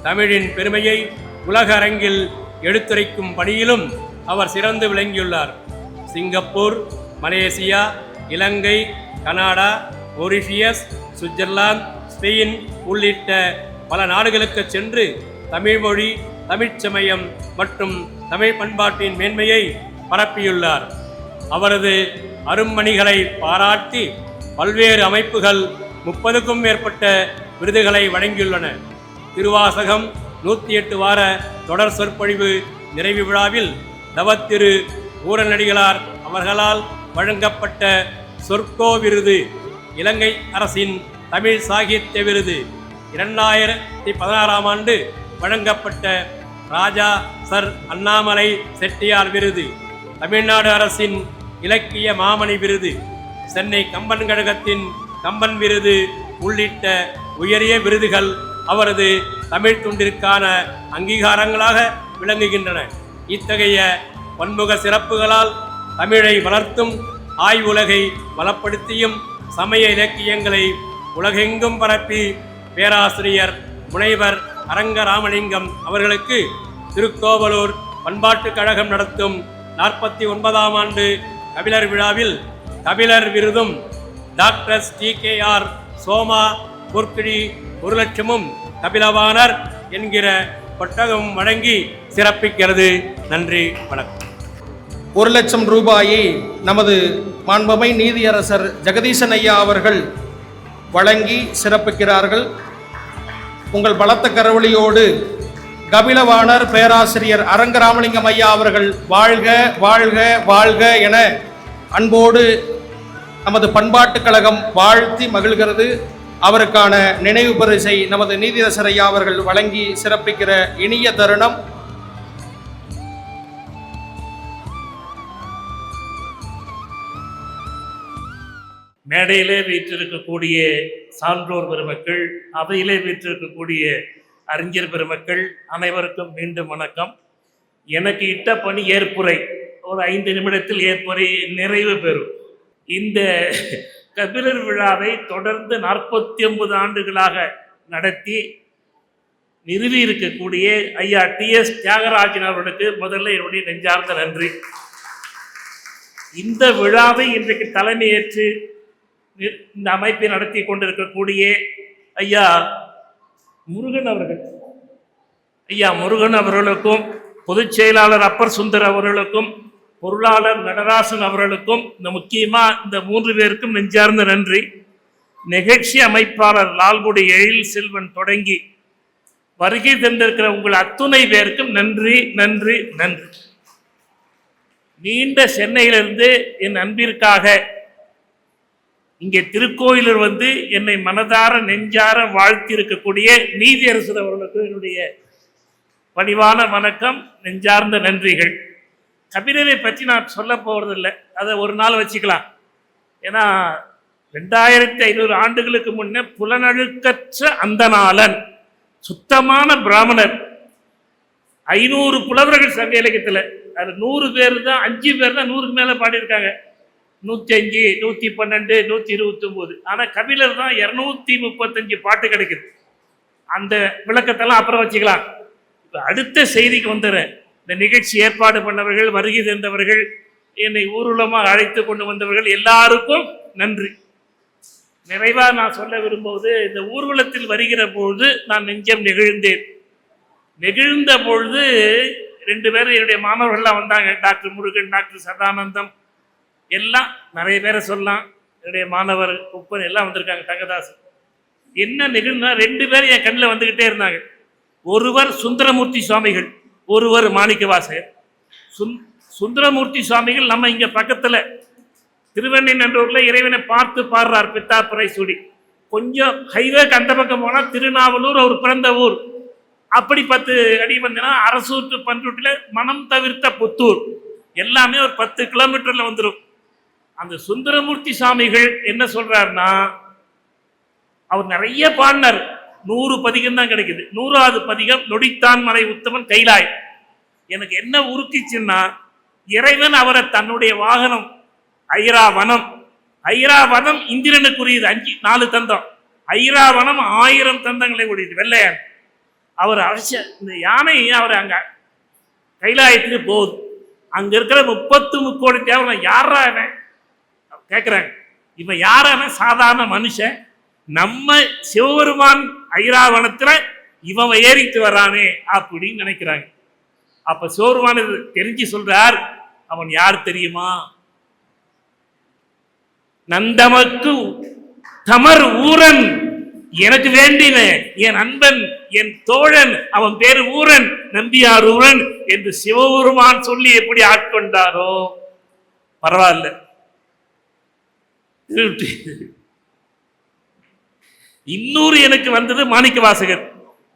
தமிழின் பெருமையை உலக அரங்கில் எடுத்துரைக்கும் பணியிலும் அவர் சிறந்து விளங்கியுள்ளார். சிங்கப்பூர், மலேசியா, இலங்கை, கனடா, மொரிஷியஸ், சுவிட்சர்லாந்து, ஸ்பெயின் உள்ளிட்ட பல நாடுகளுக்கு சென்று தமிழ் மொழி, தமிழ்ச் சமயம் மற்றும் தமிழ் பண்பாட்டின் மேன்மையை பரப்பியுள்ளார். அவரது அரும்பணிகளை பாராட்டி பல்வேறு அமைப்புகள் 30க்கும் மேற்பட்ட விருதுகளை வழங்கியுள்ளன. திருவாசகம் 108 வார தொடர் சொற்பொழிவு நிறைவு விழாவில் தவத்திரு ஊரநடிகளார் அவர்களால் வழங்கப்பட்ட சொற்கோ விருது, இலங்கை அரசின் தமிழ் சாகித்ய விருது, 2016ஆம் ஆண்டு வழங்கப்பட்ட ராஜா சர் அண்ணாமலை செட்டியார் விருது, தமிழ்நாடு அரசின் இலக்கிய மாமணி விருது, சென்னை கம்பன் கழகத்தின் கம்பன் விருது உள்ளிட்ட உயரிய விருதுகள் அவரது தமிழ் தொண்டிற்கான அங்கீகாரங்களாக விளங்குகின்றன. இத்தகைய பன்முக சிறப்புகளால் தமிழை வளர்த்தும் ஆய்வுலகை வளப்படுத்தியும் சமய இலக்கியங்களை உலகெங்கும் பரப்பி பேராசிரியர் முனைவர் அரங்க ராமலிங்கம் அவர்களுக்கு திருக்கோவலூர் பண்பாட்டுக் கழகம் நடத்தும் 49ஆம் ஆண்டு கபிலர் விழாவில் கபிலர் விருதும் டாக்டர் TKR சோமா பொற்கிழி 1 லட்சமும் கபிலவாணர் என்கிற பட்டகம் வழங்கி சிறப்பிக்கிறது. நன்றி, வணக்கம். 1 லட்சம் ரூபாயை நமது மாண்புமை நீதியரசர் ஜெகதீசன் ஐயா அவர்கள் வழங்கி சிறப்பிக்கிறார்கள். உங்கள் பலத்த கரவொலியோடு கபிலவாணர் பேராசிரியர் அரங்க ராமலிங்கம் ஐயா அவர்கள் வாழ்க வாழ்க வாழ்க என அன்போடு நமது பண்பாட்டுக் கழகம் வாழ்த்தி மகிழ்கிறது. அவருக்கான நினைவு பரிசை நமது நீதியரசர் ஐயா அவர்கள் வழங்கி சிறப்பிக்கிற இனிய தருணம். மேடையிலே வீற்றிருக்கக்கூடிய சான்றோர் பெருமக்கள், அவையிலே வீற்றிருக்கக்கூடிய அறிஞர் பெருமக்கள் அனைவருக்கும் மீண்டும் வணக்கம். எனக்கு இட்ட பணி ஏற்புரை ஒரு 5 நிமிடத்தில் ஏற்புரை நிறைவு பெறும். இந்த கபிலர் விழாவை தொடர்ந்து 49 ஆண்டுகளாக நடத்தி நிறுவி இருக்கக்கூடிய ஐயா TS தியாகராஜன் அவர்களுக்கு முதல்ல என்னுடைய நெஞ்சார்ந்த நன்றி. இந்த விழாவை இன்றைக்கு தலைமையேற்று இந்த அமைப்பை நடத்தி கொண்டிருக்கக்கூடிய ஐயா முருகன் அவர்களுக்கும் பொதுச் செயலாளர் அப்பர் சுந்தர் அவர்களுக்கும் பொருளாளர் நடராசன் அவர்களுக்கும் முக்கியமாக இந்த 3 பேருக்கும் நெஞ்சார்ந்த நன்றி. நிகழ்ச்சி அமைப்பாளர் லால்குடி எழில் செல்வன் தொடங்கி வருகை தந்திருக்கிற உங்கள் அத்துணை பேருக்கும் நன்றி நன்றி நன்றி. நீண்ட சென்னையிலிருந்து என் அன்பிற்காக இங்கே திருக்கோயிலூர் வந்து என்னை மனதார நெஞ்சார வாழ்த்தி இருக்கக்கூடிய நீதியரசர் அவர்களுக்கு என்னுடைய பணிவான வணக்கம், நெஞ்சார்ந்த நன்றிகள். கபிலரை பற்றி நான் சொல்ல போவதில்லை, அதை ஒரு நாள் வச்சுக்கலாம். ஏன்னா 2500 ஆண்டுகளுக்கு முன்னே புலனழுக்கற்ற அந்தணாளன், சுத்தமான பிராமணர். 500 புலவர்கள் சங்க இலக்கியத்தில், அது 100 பேர் தான், 5 பேர் தான் 100க்கு மேலே பாடியிருக்காங்க. 105, 112, 129. ஆனால் கபிலர் தான் 235 பாட்டு கிடைக்குது. அந்த விளக்கத்தெல்லாம் அப்புறம் வச்சுக்கலாம். இப்போ அடுத்த செய்திக்கு வந்துடுறேன். இந்த நிகழ்ச்சி ஏற்பாடு பண்ணவர்கள், வருகை தந்தவர்கள், என்னை ஊர்வலமாக அழைத்து கொண்டு வந்தவர்கள் எல்லாருக்கும் நன்றி. நிறைவாக நான் சொல்ல விரும்புவது, இந்த ஊர்வலத்தில் வருகிற பொழுது நான் நெஞ்சம் நெகிழ்ந்தேன். நெகிழ்ந்த பொழுது 2 பேரும் என்னுடைய மாணவர்கள்லாம் வந்தாங்க. டாக்டர் முருகன், டாக்டர் சதானந்தம், எல்லாம் நிறைய பேரை சொல்லலாம். என்னுடைய மாணவர் குப்பன் எல்லாம் வந்திருக்காங்க, தங்கதாசன். என்ன நிகழ்ந்தா 2 பேரும் என் கண்ணில் வந்துக்கிட்டே இருந்தாங்க. ஒருவர் சுந்தரமூர்த்தி சுவாமிகள், ஒருவர் மாணிக்கவாசகர். சுந்தரமூர்த்தி சுவாமிகள் நம்ம இங்கே பக்கத்தில் திருவெண்ணெய்நல்லூரில் இறைவனை பார்த்து பாடுறார், பித்தாப்புரை சூடி. கொஞ்சம் ஹைவேக்கு அந்த பக்கம் போனால் திருநாவலூர் அவர் பிறந்த ஊர். அப்படி 10 அடி வந்தீங்கன்னா அரசூர் டு பண்ருட்டில் மனம் தவிர்த்த புத்தூர், எல்லாமே ஒரு 10 கிலோமீட்டரில் வந்துடும். அந்த சுந்தரமூர்த்தி சுவாமிகள் என்ன சொல்றாருன்னா, அவர் நிறைய பாடினார். 100 பதிகம் தான் கிடைக்குது. 100வது பதிகம் நொடித்தான் மலை உத்தமன் கைலாய். எனக்கு என்ன உருக்கிச்சுன்னா, இறைவன் அவரை தன்னுடைய வாகனம் ஐராவனம், ஐராவனம் இந்திரனுக்குரியது. 4 தந்தம். ஐராவனம் 1000 தந்தங்களை உடையது, வெள்ளையான். அவர் இந்த யானை அவர் அங்க கைலாயத்துக்கு போகுது. அங்க இருக்கிற 30 கோடி தேவனை யாரா கேட்கிறாங்க. இவன் யாரான சாதாரண மனுஷன், நம்ம சிவபெருமான் ஐராவனத்துல இவன் ஏறிட்டு வரானே அப்படின்னு நினைக்கிறாங்க. அப்ப சிவபெருமான் தெரிஞ்சு சொல்றார், அவன் யார் தெரியுமா? நந்தமக்கு தமர் ஊரன், எனக்கு வேண்டினேன், என் அன்பன், என் தோழன், அவன் பேரு ஊரன், நம்பியார் ஊரன் என்று சிவபெருமான் சொல்லி எப்படி ஆட்கொண்டாரோ பரவாயில்ல. இன்னொரு எனக்கு வந்தது மாணிக்கவாசகர்.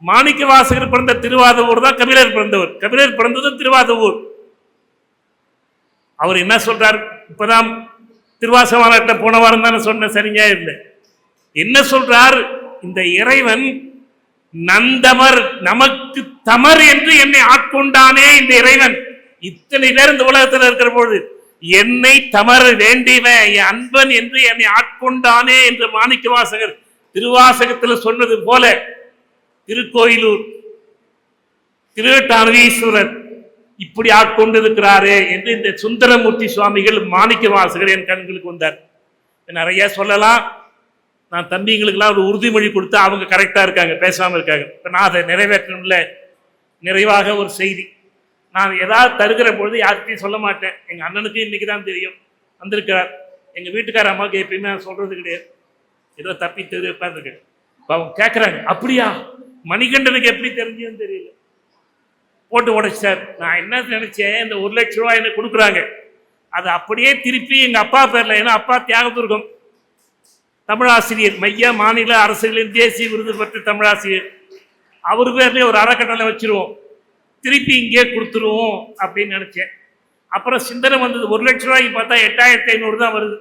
மாணிக்கவாசகர் பிறந்த திருவாதூர் தான் கபிலர் பிறந்தவர். கபிலர் பிறந்ததும் திருவாதூர். அவர் என்ன சொல்றார்? இப்பதான் திருவாசகமானட்ட போன வாரம் தானே சொன்ன, சரிங்க இல்லை. என்ன சொல்றார்? இந்த இறைவன் நந்தமர், நமக்கு தமர் என்று என்னை ஆட்கொண்டானே இந்த இறைவன். இத்தனை பேர் இந்த உலகத்தில் இருக்கிற பொழுது என்னை தமர வேண்டியவன், என் அன்பன் என்று என்னை ஆட்கொண்டானே என்று மாணிக்கவாசகர் திருவாசகத்தில் சொன்னது போல திருக்கோயிலூர் திருவட்டானவீஸ்வரர் இப்படி ஆட்கொண்டிருக்கிறாரே என்று இந்த சுந்தரமூர்த்தி சுவாமிகள் மாணிக்கவாசகர் என் கண்களுக்கு வந்தார். நிறைய சொல்லலாம். நான் தம்பிங்களுக்கெல்லாம் ஒரு உறுதிமொழி கொடுத்து அவங்க கரெக்டாக இருக்காங்க, பேசாமல் இருக்காங்க. இப்போ நான் அதை நிறைவேற்றணும்ல. நிறைவாக ஒரு செய்தி, நான் ஏதாவது தருகிற பொழுது யார்கிட்டையும் சொல்ல மாட்டேன். எங்கள் அண்ணனுக்கு இன்னைக்கு தான் தெரியும், வந்திருக்கிறார். எங்கள் வீட்டுக்கார அம்மாவுக்கு எப்பயுமே நான் சொல்கிறது கிடையாது. ஏதோ தப்பி தெரிய உட்காந்துருக்கு. இப்போ அவங்க கேட்குறாங்க, அப்படியா மணிகண்டனுக்கு எப்படி தெரிஞ்சுன்னு தெரியல, போட்டு உடைச்சார். நான் என்ன நினச்சேன், இந்த 1 லட்ச ரூபாய் எனக்கு கொடுக்குறாங்க, அது அப்படியே திருப்பி எங்கள் அப்பா பேரில், ஏன்னா அப்பா தியாகதுர்கம் தமிழாசிரியர், மைய மாநில அரசுகளின் தேசிய விருது பெற்ற தமிழாசிரியர், அவர் பேர்லேயே ஒரு அறக்கட்டளை வச்சிருவோம், திருப்பி இங்கே கொடுத்துருவோம் அப்படின்னு நினச்சேன். அப்புறம் சிந்தனை வந்தது, 1 லட்ச ரூபாய்க்கு பார்த்தா 8500 தான் வருது.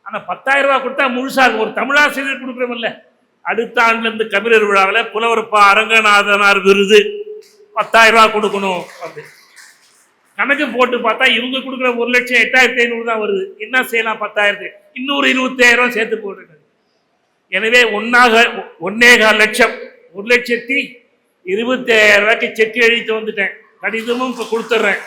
ஆனால் 10,000 ரூபா கொடுத்தா முழுசாக ஒரு தமிழாசிரியர் கொடுக்குறோமில்ல. அடுத்த ஆண்டுலேருந்து கபிலர் விழாவில் புலவர்ப்பா அரங்கநாதனார் விருது 10,000 ரூபா கொடுக்கணும் அப்படின்னு கணக்கு போட்டு பார்த்தா இவங்க கொடுக்குற 1,08,500 தான் வருது. என்ன செய்யலாம்? 10,000 இன்னொரு 25,000 சேர்த்து போட்டு, எனவே 1.25 லட்சம் 1,27,000 ரூபாய்க்கு செக் எழுதிட்டு வந்துட்டேன். கடிதமும் இப்போ கொடுத்துட்றேன்.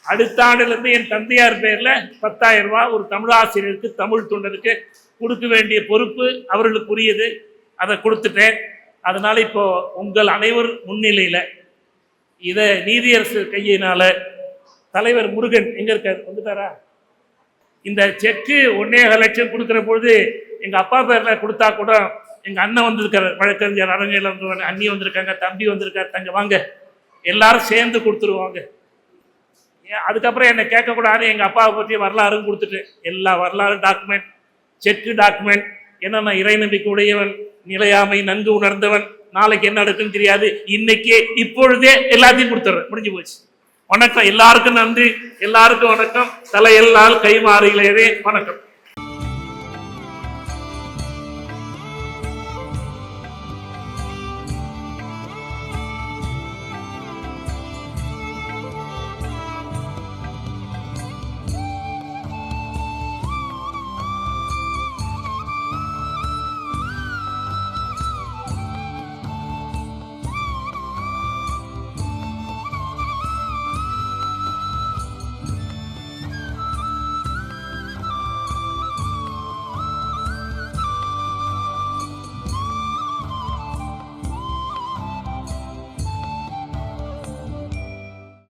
அடுத்த ஆண்டுலேருந்து என் தந்தையார் பேரில் 10,000 ரூபா ஒரு தமிழாசிரியருக்கு, தமிழ் தொண்டருக்கு கொடுக்க வேண்டிய பொறுப்பு அவர்களுக்குரியது. அதை கொடுத்துட்டேன். அதனால இப்போ உங்கள் அனைவர் முன்னிலையில் இதை நீதியரசு கையினால தலைவர் முருகன் எங்க இருக்காரு, வந்துட்டாரா? இந்த செக்கு 1.25 லட்சம் கொடுக்குற பொழுது எங்க அப்பா பேர்ல கொடுத்தா கூட எங்க அண்ணன் வந்திருக்காரு, வழக்கறிஞர் அரங்கேற்ற அண்ணி வந்திருக்காங்க, தம்பி வந்திருக்காரு, தங்க வாங்க எல்லாரும் சேர்ந்து கொடுத்துருவாங்க. அதுக்கப்புறம் என்னை கேட்கக்கூடாது, எங்கள் அப்பாவை பற்றி வரலாறும் கொடுத்துட்டு எல்லா வரலாறு டாக்குமெண்ட், செக்கு டாக்குமெண்ட், ஏன்னா நான் இறை நம்பிக்கை உடையவன், நிலையாமை நன்கு உணர்ந்தவன், நாளைக்கு என்ன நடக்குன்னு தெரியாது, இன்னைக்கே இப்பொழுதே எல்லாத்தையும் கொடுத்துட்றேன். முடிஞ்சு போச்சு. வணக்கம், எல்லாருக்கும் நன்றி, எல்லாருக்கும் வணக்கம். தலையெல்லால் கை மாறுகிறதே. வணக்கம்.